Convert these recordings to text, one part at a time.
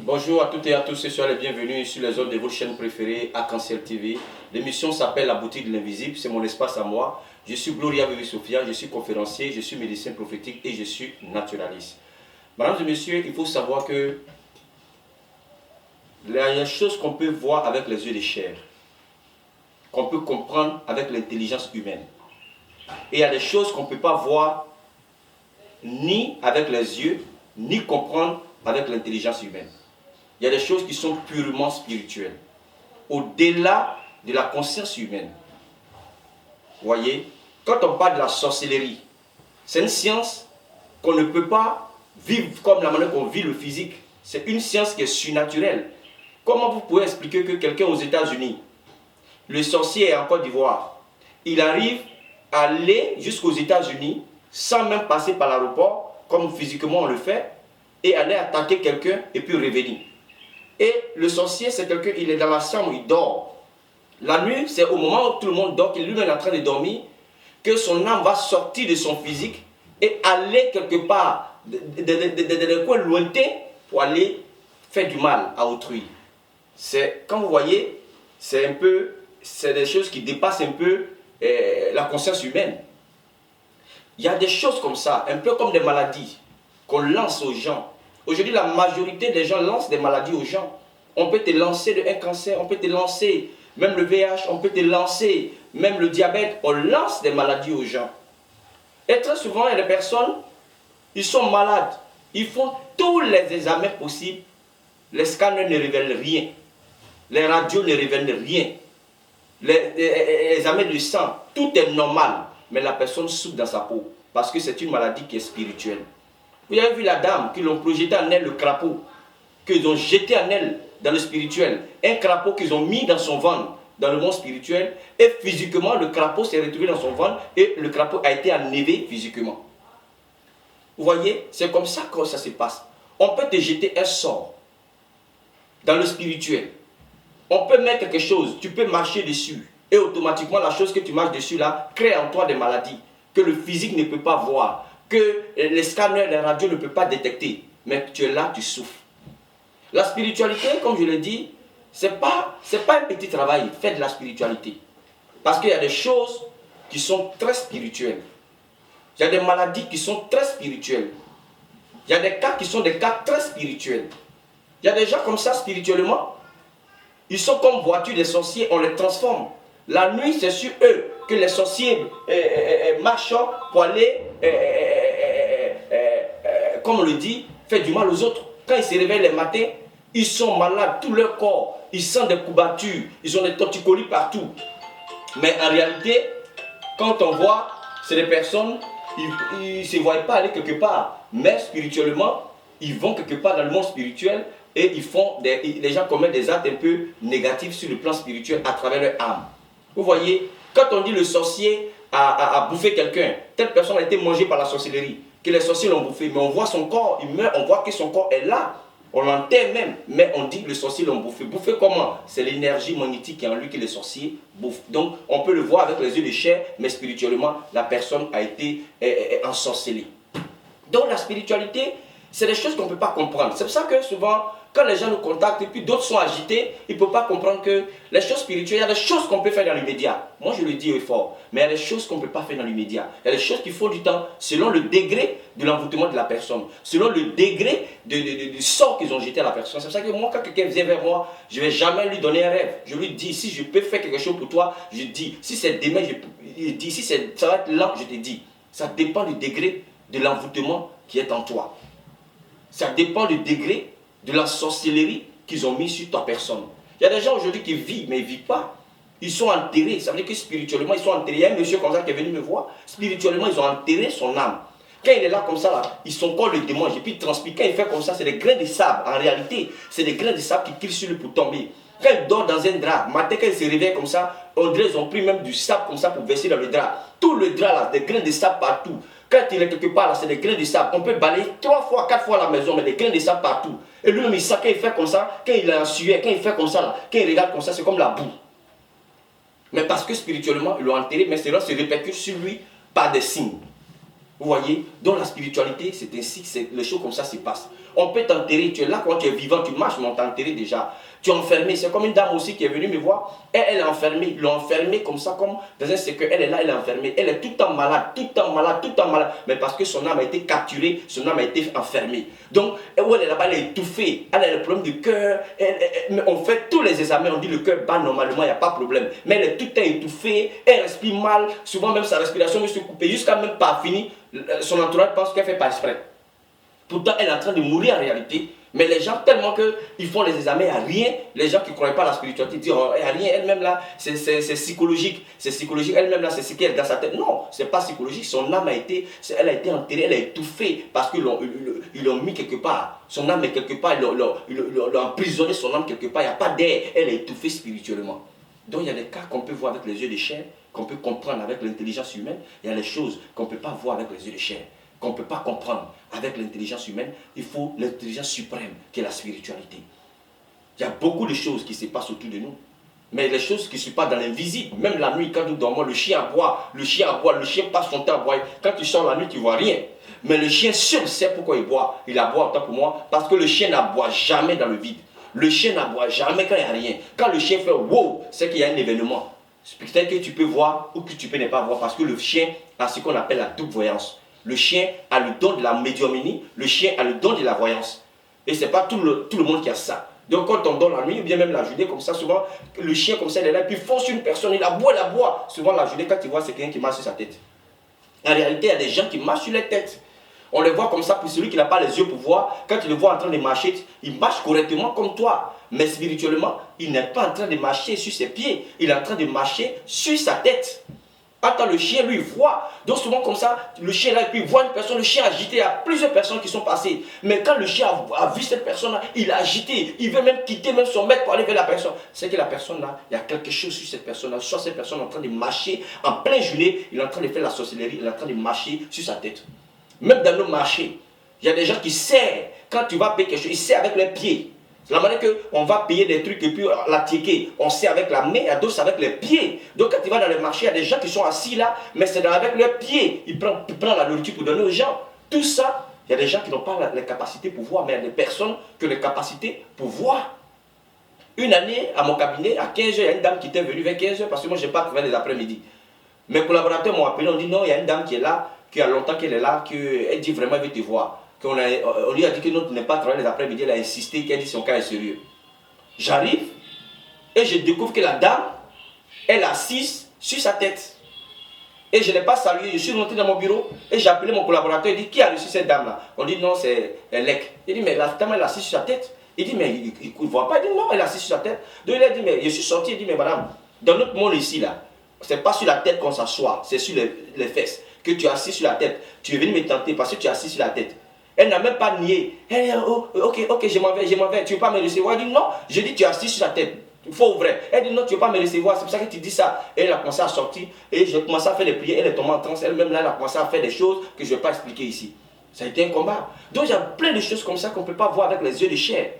Bonjour à toutes et à tous et soyez les bienvenus sur les ondes de votre chaîne préférée, Arc-en-Ciel TV. L'émission s'appelle La boutique de l'invisible, c'est mon espace à moi. Je suis Gloria Vivi Sophia, je suis conférencier, je suis médecin prophétique et je suis naturaliste. Mesdames et messieurs, il faut savoir que il y a des choses qu'on peut voir avec les yeux de chair, qu'on peut comprendre avec l'intelligence humaine. Et il y a des choses qu'on ne peut pas voir ni avec les yeux, ni comprendre avec l'intelligence humaine. Il y a des choses qui sont purement spirituelles, au-delà de la conscience humaine. Vous voyez, quand on parle de la sorcellerie, c'est une science qu'on ne peut pas vivre comme la manière qu'on vit le physique. C'est une science qui est surnaturelle. Comment vous pouvez expliquer que quelqu'un aux États-Unis, le sorcier est en Côte d'Ivoire, il arrive à aller jusqu'aux États-Unis sans même passer par l'aéroport, comme physiquement on le fait, et aller attaquer quelqu'un et puis revenir. Et le sorcier, c'est quelqu'un, il est dans la chambre, il dort. La nuit, c'est au moment où tout le monde dort, qu'il lui-même est en train de dormir, que son âme va sortir de son physique et aller quelque part, de coins lointains, pour aller faire du mal à autrui. C'est, quand vous voyez, c'est des choses qui dépassent un peu la conscience humaine. Il y a des choses comme ça, un peu comme des maladies qu'on lance aux gens. Aujourd'hui, la majorité des gens lancent des maladies aux gens. On peut te lancer un cancer, on peut te lancer même le VIH, on peut te lancer même le diabète. On lance des maladies aux gens. Et très souvent, il y a des personnes, ils sont malades. Ils font tous les examens possibles. Les scanners ne révèlent rien. Les radios ne révèlent rien. Les examens de sang, tout est normal. Mais la personne souffre dans sa peau. Parce que c'est une maladie qui est spirituelle. Vous avez vu la dame qui l'ont projeté en elle, le crapaud, qu'ils ont jeté en elle dans le spirituel. Un crapaud qu'ils ont mis dans son ventre, dans le monde spirituel. Et physiquement, le crapaud s'est retrouvé dans son ventre et le crapaud a été enlevé physiquement. Vous voyez, c'est comme ça que ça se passe. On peut te jeter un sort dans le spirituel. On peut mettre quelque chose, tu peux marcher dessus. Et automatiquement, la chose que tu marches dessus là, crée en toi des maladies que le physique ne peut pas voir, que les scanners, les radios ne peuvent pas détecter. Mais tu es là, tu souffres. La spiritualité, comme je l'ai dit, ce n'est pas un petit travail. Faites de la spiritualité. Parce qu'il y a des choses qui sont très spirituelles. Il y a des maladies qui sont très spirituelles. Il y a des cas qui sont des cas très spirituels. Il y a des gens comme ça spirituellement. Ils sont comme voitures des sorciers, on les transforme. La nuit, c'est sur eux que les sorciers marchent pour aller, comme on le dit, faire du mal aux autres. Quand ils se réveillent les matins, ils sont malades, tout leur corps. Ils sentent des courbatures, ils ont des torticolis partout. Mais en réalité, quand on voit, c'est des personnes, ils ne se voient pas aller quelque part. Mais spirituellement, ils vont quelque part dans le monde spirituel et les gens commettent des actes un peu négatifs sur le plan spirituel à travers leur âme. Vous voyez, quand on dit le sorcier a bouffé quelqu'un, telle personne a été mangée par la sorcellerie, que les sorciers l'ont bouffé, mais on voit son corps, il meurt, on voit que son corps est là, on l'enterre même, mais on dit que les sorciers l'ont bouffé. Bouffé comment? C'est l'énergie magnétique qui est en lui que les sorciers bouffent. Donc on peut le voir avec les yeux de chair, mais spirituellement, la personne a été ensorcelée. Donc la spiritualité, c'est des choses qu'on ne peut pas comprendre. C'est pour ça que souvent, quand les gens nous contactent et puis d'autres sont agités, ils ne peuvent pas comprendre que les choses spirituelles, il y a des choses qu'on peut faire dans l'immédiat. Moi, je le dis fort, mais il y a des choses qu'on ne peut pas faire dans l'immédiat. Il y a des choses qu'il faut du temps selon le degré de l'envoûtement de la personne, selon le degré du sort qu'ils ont jeté à la personne. C'est pour ça que moi, quand quelqu'un vient vers moi, je ne vais jamais lui donner un rêve. Je lui dis, si je peux faire quelque chose pour toi, je dis. Si c'est demain, je dis. Si ça va être là, je te dis. Ça dépend du degré de l'envoûtement qui est en toi. Ça dépend du degré de la sorcellerie qu'ils ont mis sur ta personne. Il y a des gens aujourd'hui qui vivent, mais ils ne vivent pas. Ils sont enterrés. Ça veut dire que spirituellement, ils sont enterrés. Il y a un monsieur comme ça qui est venu me voir. Spirituellement, ils ont enterré son âme. Quand il est là comme ça, là, son corps le démange. Et puis il transpire. Quand il fait comme ça, c'est des grains de sable. En réalité, c'est des grains de sable qui tirent sur lui pour tomber. Quand il dort dans un drap, matin, quand il se réveille comme ça, on dirait qu'ils ont pris même du sable comme ça pour verser dans le drap. Tout le drap là, des grains de sable partout. Quand il est quelque part là, c'est des grains de sable. On peut balayer 3 fois, 4 fois la maison, mais des grains de sable partout. Et lui-même, il sent quand il fait comme ça, quand il est en sueur, quand il fait comme ça, là, quand il regarde comme ça, c'est comme la boue. Mais parce que spirituellement, ils l'ont enterré, mais cela se répercute sur lui par des signes. Vous voyez, dans la spiritualité, c'est ainsi que les choses comme ça se passent. On peut t'enterrer, tu es là quand tu es vivant, tu marches, mais on t'a enterré déjà. Tu es enfermé. C'est comme une dame aussi qui est venue me voir. Elle est enfermée. Ils l'ont enfermée comme ça, comme dans un cercueil. Elle est là, elle est enfermée. Elle est tout le temps malade, tout le temps malade, tout le temps malade. Mais parce que son âme a été capturée, son âme a été enfermée. Donc, où elle est là-bas, elle est étouffée. Elle a le problème du cœur. On fait tous les examens, on dit le cœur bat normalement, il n'y a pas de problème. Mais elle est tout le temps étouffée, elle respire mal. Souvent, même sa respiration veut se couper. Jusqu'à même pas fini, son entourage pense qu'elle fait pas exprès. Pourtant, elle est en train de mourir en réalité. Mais les gens, tellement qu'ils font les examens, il n'y a rien. Les gens qui ne croient pas à la spiritualité disent, oh, il n'y a rien, elle-même là, c'est psychologique. C'est psychologique, elle-même là, c'est ce qu'elle a dans sa tête. Non, ce n'est pas psychologique. Son âme a été enterrée, elle a étouffée parce qu'ils l'ont mis quelque part. Son âme est quelque part, ils l'ont emprisonné, son âme quelque part. Il n'y a pas d'air, elle est étouffée spirituellement. Donc il y a des cas qu'on peut voir avec les yeux de chair, qu'on peut comprendre avec l'intelligence humaine. Il y a les choses qu'on ne peut pas voir avec les yeux de chair, qu'on ne peut pas comprendre avec l'intelligence humaine. Il faut l'intelligence suprême qui est la spiritualité. Il y a beaucoup de choses qui se passent autour de nous, mais les choses qui se passent dans l'invisible. Même la nuit, quand nous dormons, le chien aboie, le chien passe son temps à boire. Quand tu sors la nuit, tu ne vois rien. Mais le chien seul sait pourquoi il boit. Il aboie autant pour moi, parce que le chien n'aboie jamais dans le vide. Le chien n'aboie jamais quand il n'y a rien. Quand le chien fait wow, c'est qu'il y a un événement. Peut-être que tu peux voir ou que tu peux ne pas voir, parce que le chien a ce qu'on appelle la double voyance. Le chien a le don de la médiumnie, le chien a le don de la voyance. Et ce n'est pas tout le monde qui a ça. Donc quand on dort la nuit, ou bien même la journée, comme ça, souvent, le chien comme ça, il est là, puis il fonce une personne, il aboie. Souvent la journée, quand tu vois, c'est quelqu'un qui marche sur sa tête. En réalité, il y a des gens qui marchent sur les têtes. On les voit comme ça, pour celui qui n'a pas les yeux pour voir, quand tu le vois en train de marcher, il marche correctement comme toi. Mais spirituellement, il n'est pas en train de marcher sur ses pieds, il est en train de marcher sur sa tête. Quand le chien lui voit, donc souvent comme ça, le chien là, puis voit une personne, le chien agité, il y a plusieurs personnes qui sont passées. Mais quand le chien a vu cette personne-là, il a agité, il veut même quitter même son maître pour aller vers la personne. C'est que la personne là, il y a quelque chose sur cette personne-là, soit cette personne est en train de marcher en pleine journée, il est en train de faire la sorcellerie, il est en train de marcher sur sa tête. Même dans nos marchés, il y a des gens qui serrent, quand tu vas payer quelque chose, ils serrent avec les pieds. C'est la manière qu'on va payer des trucs et puis la ticket, on sait avec la main, il y a d'autres avec les pieds. Donc quand tu vas dans le marché, il y a des gens qui sont assis là, mais c'est avec leurs pieds. Ils prennent la nourriture pour donner aux gens. Tout ça, il y a des gens qui n'ont pas les capacités pour voir, mais il y a des personnes qui ont les capacités pour voir. Une année, à mon cabinet, à 15h, il y a une dame qui était venue vers 15h, parce que moi je n'ai pas travaillé les après-midi. Mes collaborateurs m'ont appelé, on dit non, il y a une dame qui est là, qui a longtemps qu'elle est là, qu'elle dit vraiment, elle veut te voir. On lui a dit que nous n'est pas travaillé les après-midi, elle a insisté, qu'elle dit son cas est sérieux. J'arrive et je découvre que la dame, elle est assise sur sa tête. Et je ne l'ai pas salué, je suis rentré dans mon bureau et j'ai appelé mon collaborateur, il dit qui a reçu cette dame-là? On dit non, c'est Lec. Il dit mais la dame elle est assise sur sa tête. Il dit mais il ne voit pas, il dit non, elle est assise sur sa tête. Donc il a dit mais je suis sorti, il dit mais madame, dans notre monde ici là, ce n'est pas sur la tête qu'on s'assoit, c'est sur les fesses. Que tu es assis sur la tête, tu es venu me tenter parce que tu es assis sur la tête. Elle n'a même pas nié. Elle dit, oh, ok, je m'en vais, tu ne veux pas me recevoir. Elle dit, non, je dis, tu es assis sur la tête. Faux ou vrai? Elle dit, non, tu ne veux pas me recevoir, c'est pour ça que tu dis ça. Et elle a commencé à sortir, et j'ai commencé à faire des prières, elle est tombée en transe, elle-même là, elle a commencé à faire des choses que je ne vais pas expliquer ici. Ça a été un combat. Donc il y a plein de choses comme ça qu'on ne peut pas voir avec les yeux de chair.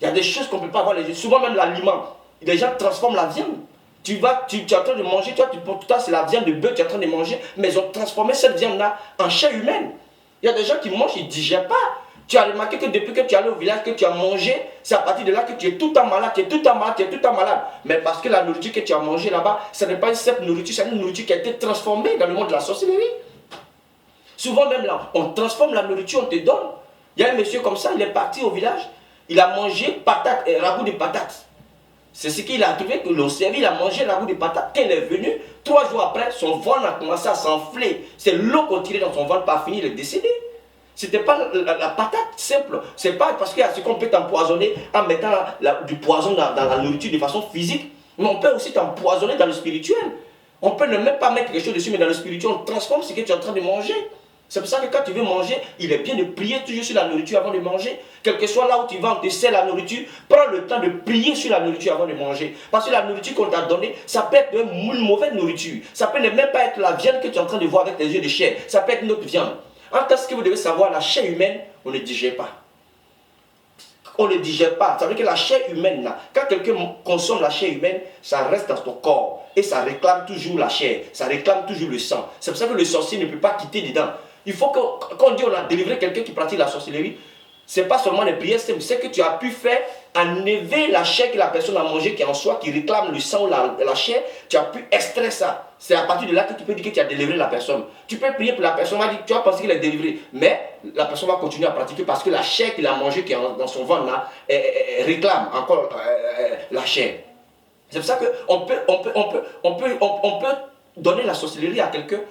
Il y a des choses qu'on ne peut pas voir les yeux. Souvent même l'aliment. Les gens transforment la viande. Tu es en train de manger, toi, c'est la viande de bœuf, tu es en train de manger, mais ils ont transformé cette viande-là en chair humaine. Il y a des gens qui mangent, ils ne digèrent pas. Tu as remarqué que depuis que tu es allé au village, que tu as mangé, c'est à partir de là que tu es tout le temps malade, Mais parce que la nourriture que tu as mangée là-bas, ce n'est pas une simple nourriture, c'est une nourriture qui a été transformée dans le monde de la sorcellerie. Souvent même là, on transforme la nourriture, on te donne. Il y a un monsieur comme ça, il est parti au village, il a mangé ragoût de patates. C'est ce qu'il a trouvé, que l'on servi, il a mangé la ragoût de patates. Quand il est venu, 3 jours après, son ventre a commencé à s'enfler. C'est l'eau qu'on tirait dans son ventre, pas fini, il est décédé. Ce n'était pas la patate simple. Ce n'est pas parce qu'il y a ce qu'on peut t'empoisonner en mettant du poison dans la nourriture de façon physique. Mais on peut aussi t'empoisonner dans le spirituel. On peut ne même pas mettre quelque chose dessus, mais dans le spirituel, on transforme ce que tu es en train de manger. C'est pour ça que quand tu veux manger, il est bien de prier toujours sur la nourriture avant de manger. Quel que soit là où tu vas, on te sert la nourriture, prends le temps de prier sur la nourriture avant de manger. Parce que la nourriture qu'on t'a donnée, ça peut être une mauvaise nourriture. Ça peut ne même pas être la viande que tu es en train de voir avec tes yeux de chair. Ça peut être une autre viande. En tant que vous devez savoir, la chair humaine, on ne digère pas. On ne digère pas. Ça veut dire que la chair humaine, là, quand quelqu'un consomme la chair humaine, ça reste dans ton corps. Et ça réclame toujours la chair. Ça réclame toujours le sang. C'est pour ça que le sorcier ne peut pas quitter dedans. Il faut que, quand on dit on a délivré quelqu'un qui pratique la sorcellerie, ce n'est pas seulement les prières simples, c'est que tu as pu faire enlever la chair que la personne a mangée qui est en soi, qui réclame le sang ou la chair, tu as pu extraire ça. C'est à partir de là que tu peux dire que tu as délivré la personne. Tu peux prier pour la personne, tu vas penser qu'il est délivré, mais la personne va continuer à pratiquer parce que la chair qu'il a mangée qui est dans son ventre là, réclame encore la chair. C'est pour ça qu'on peut donner la sorcellerie à quelqu'un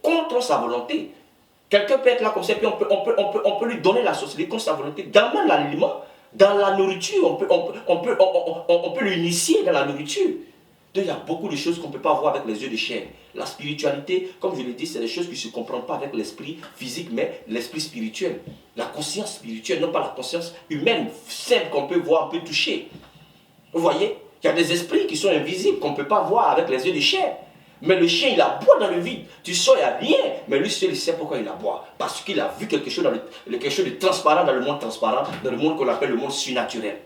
contre sa volonté. Quelqu'un peut être là comme ça, puis on peut lui donner la sorcellerie contre sa volonté. Dans même l'aliment, dans la nourriture, on peut l'initier dans la nourriture. Donc il y a beaucoup de choses qu'on ne peut pas voir avec les yeux de chair. La spiritualité, comme je l'ai dit, c'est des choses qui ne se comprennent pas avec l'esprit physique, mais l'esprit spirituel. La conscience spirituelle, non pas la conscience humaine, simple qu'on peut voir, on peut toucher. Vous voyez, il y a des esprits qui sont invisibles, qu'on ne peut pas voir avec les yeux de chair. Mais le chien, il aboie dans le vide. Tu sors, il n'y a rien. Mais lui seul, il sait pourquoi il aboie. Parce qu'il a vu quelque chose de transparent dans le monde transparent, dans le monde qu'on appelle le monde surnaturel.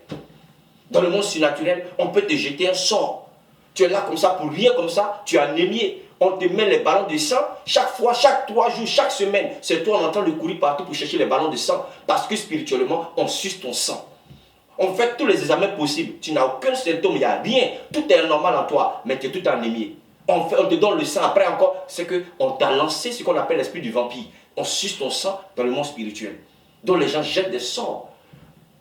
Dans le monde surnaturel, on peut te jeter un sort. Tu es là comme ça, pour rien comme ça, tu es anémié. On te met les ballons de sang. Chaque fois, chaque 3 jours, chaque semaine, c'est toi en train de courir partout pour chercher les ballons de sang. Parce que spirituellement, on suce ton sang. On fait tous les examens possibles. Tu n'as aucun symptôme, il n'y a rien. Tout est normal en toi, mais tu es tout anémié. On te donne le sang. Après encore, c'est qu'on t'a lancé ce qu'on appelle l'esprit du vampire. On suce ton sang dans le monde spirituel. Donc les gens jettent des sorts.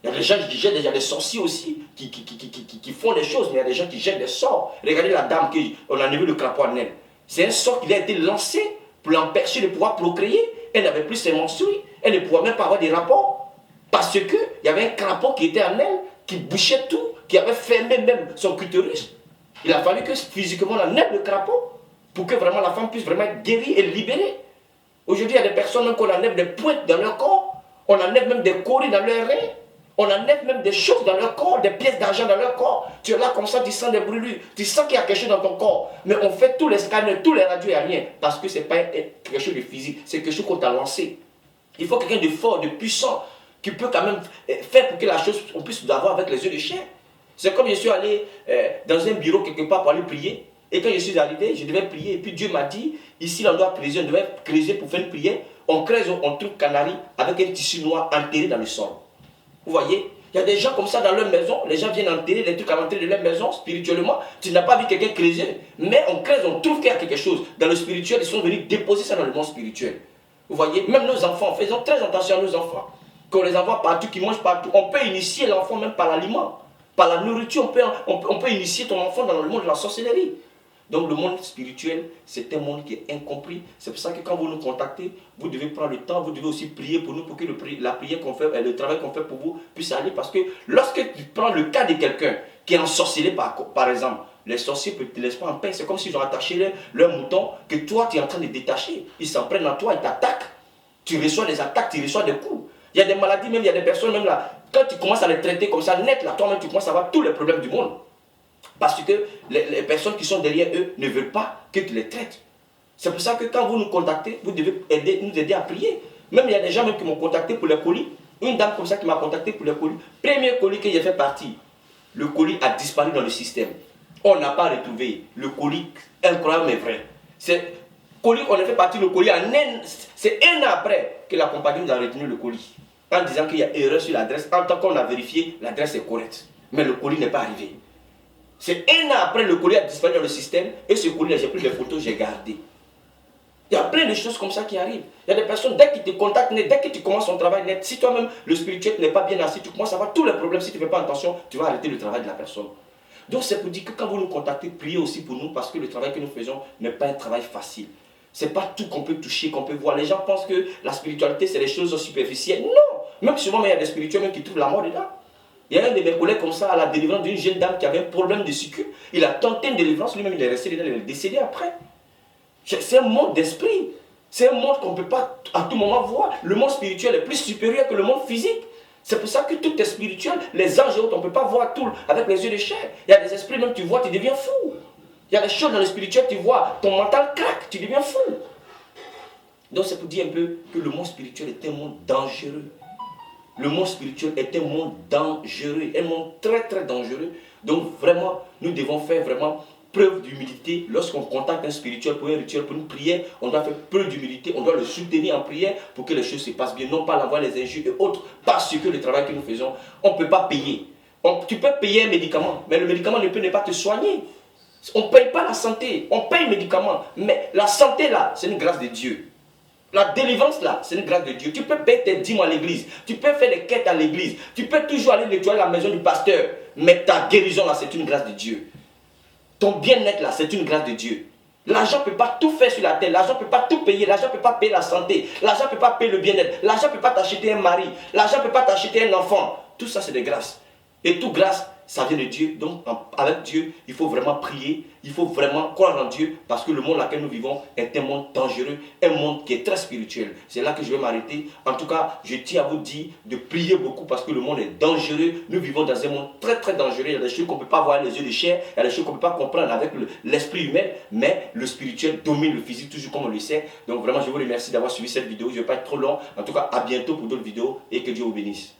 Il y a des gens qui jettent, il y a des sorciers aussi qui font des choses, mais il y a des gens qui jettent des sorts. Regardez la dame qu'on a enlevé le crapaud en elle. C'est un sort qui a été lancé pour l'empêcher de pouvoir procréer. Elle n'avait plus ses menstrues. Elle ne pouvait même pas avoir des rapports. Parce qu'il y avait un crapaud qui était en elle, qui bouchait tout, qui avait fermé même son clitoris. Il a fallu que physiquement on enlève le crapaud pour que vraiment la femme puisse vraiment être guérie et libérée. Aujourd'hui, il y a des personnes même qu'on enlève des pointes dans leur corps, on enlève même des coris dans leurs reins, on enlève même des choses dans leur corps, des pièces d'argent dans leur corps. Tu es là comme ça, tu sens des brûlures, tu sens qu'il y a quelque chose dans ton corps. Mais on fait tous les scanners, tous les radios, il n'y a rien. Parce que ce n'est pas quelque chose de physique, c'est quelque chose qu'on t'a lancé. Il faut quelqu'un de fort, de puissant, qui peut quand même faire pour que la chose, on puisse l'avoir avec les yeux de chien. C'est comme je suis allé dans un bureau quelque part pour aller prier. Et quand je suis arrivé, je devais prier. Et puis Dieu m'a dit, ici on doit creuser, on devait creuser pour faire une prière. On creuse, on trouve canarie avec un tissu noir enterré dans le sol. Vous voyez, il y a des gens comme ça dans leur maison. Les gens viennent enterrer des trucs à l'entrée de leur maison spirituellement. Tu n'as pas vu quelqu'un creuser. Mais on creuse, on trouve qu'il y a quelque chose. Dans le spirituel, ils sont venus déposer ça dans le monde spirituel. Vous voyez, même nos enfants, faisons très attention à nos enfants. Qu'on les envoie partout, qu'ils mangent partout. On peut initier l'enfant même par l'aliment. Par la nourriture, on peut initier ton enfant dans le monde de la sorcellerie. Donc le monde spirituel, c'est un monde qui est incompris. C'est pour ça que quand vous nous contactez, vous devez prendre le temps, vous devez aussi prier pour nous, pour que la prière qu'on fait, le travail qu'on fait pour vous puisse aller. Parce que lorsque tu prends le cas de quelqu'un qui est ensorcelé par exemple, les sorciers ne te laissent pas en paix. C'est comme s'ils ont attaché leur mouton que toi tu es en train de détacher. Ils s'en prennent à toi, ils t'attaquent. Tu reçois des attaques, tu reçois des coups. Il y a des maladies, même il y a des personnes même là. Quand tu commences à les traiter comme ça, net là, toi-même tu commences à avoir tous les problèmes du monde. Parce que les personnes qui sont derrière eux ne veulent pas que tu les traites. C'est pour ça que quand vous nous contactez, vous devez nous aider à prier. Même il y a des gens même qui m'ont contacté pour les colis. Une dame comme ça qui m'a contacté pour les colis. Premier colis que j'ai fait partie, le colis a disparu dans le système. On n'a pas retrouvé le colis, incroyable mais vrai. C'est colis, on a fait partie du colis, c'est un an après que la compagnie nous a retenu le colis. En disant qu'il y a erreur sur l'adresse, en tant qu'on a vérifié, l'adresse est correcte. Mais le colis n'est pas arrivé. C'est un an après le colis a disparu dans le système et ce colis, j'ai pris les photos, j'ai gardé. Il y a plein de choses comme ça qui arrivent. Il y a des personnes, dès qu'ils te contactent, dès que tu commences ton travail net, si toi-même le spirituel n'est pas bien assis, tu commences à avoir tous les problèmes. Si tu ne fais pas attention, tu vas arrêter le travail de la personne. Donc c'est pour dire que quand vous nous contactez, priez aussi pour nous parce que le travail que nous faisons n'est pas un travail facile. Ce n'est pas tout qu'on peut toucher, qu'on peut voir. Les gens pensent que la spiritualité, c'est des choses superficielles. Non! Même souvent, il y a des spirituels même qui trouvent la mort dedans. Il y a un de mes collègues comme ça à la délivrance d'une jeune dame qui avait un problème de sucre. Il a tenté une délivrance, lui-même il est resté dedans, il est décédé après. C'est un monde d'esprit. C'est un monde qu'on ne peut pas à tout moment voir. Le monde spirituel est plus supérieur que le monde physique. C'est pour ça que tout est spirituel. Les anges et autres, on ne peut pas voir tout avec les yeux de chair. Il y a des esprits, même tu vois, tu deviens fou. Il y a des choses dans le spirituel, tu vois, ton mental craque, tu deviens fou. Donc c'est pour dire un peu que le monde spirituel est un monde dangereux. Le monde spirituel est un monde dangereux, un monde très très dangereux. Donc vraiment, nous devons faire vraiment preuve d'humilité. Lorsqu'on contacte un spirituel pour un rituel, pour une prière, on doit faire preuve d'humilité, on doit le soutenir en prière pour que les choses se passent bien, non pas l'envoyer les injures et autres, parce que le travail que nous faisons, on ne peut pas payer. Tu peux payer un médicament, mais le médicament ne peut ne pas te soigner. On ne paye pas la santé, on paye le médicament, mais la santé là, c'est une grâce de Dieu. La délivrance là, c'est une grâce de Dieu. Tu peux payer tes dîmes à l'église, tu peux faire des quêtes à l'église, tu peux toujours aller nettoyer la maison du pasteur, mais ta guérison là, c'est une grâce de Dieu. Ton bien-être là, c'est une grâce de Dieu. L'argent ne peut pas tout faire sur la terre, l'argent ne peut pas tout payer, l'argent ne peut pas payer la santé, l'argent ne peut pas payer le bien-être, l'argent ne peut pas t'acheter un mari, l'argent ne peut pas t'acheter un enfant. Tout ça, c'est des grâces. Et toute grâce, ça vient de Dieu. Donc, avec Dieu, il faut vraiment prier, il faut vraiment croire en Dieu, parce que le monde dans lequel nous vivons est un monde dangereux, un monde qui est très spirituel. C'est là que je vais m'arrêter. En tout cas, je tiens à vous dire de prier beaucoup, parce que le monde est dangereux. Nous vivons dans un monde très très dangereux. Il y a des choses qu'on ne peut pas voir les yeux de chair, il y a des choses qu'on ne peut pas comprendre avec l'esprit humain, mais le spirituel domine le physique, toujours comme on le sait. Donc vraiment, je vous remercie d'avoir suivi cette vidéo. Je ne vais pas être trop long. En tout cas, à bientôt pour d'autres vidéos et que Dieu vous bénisse.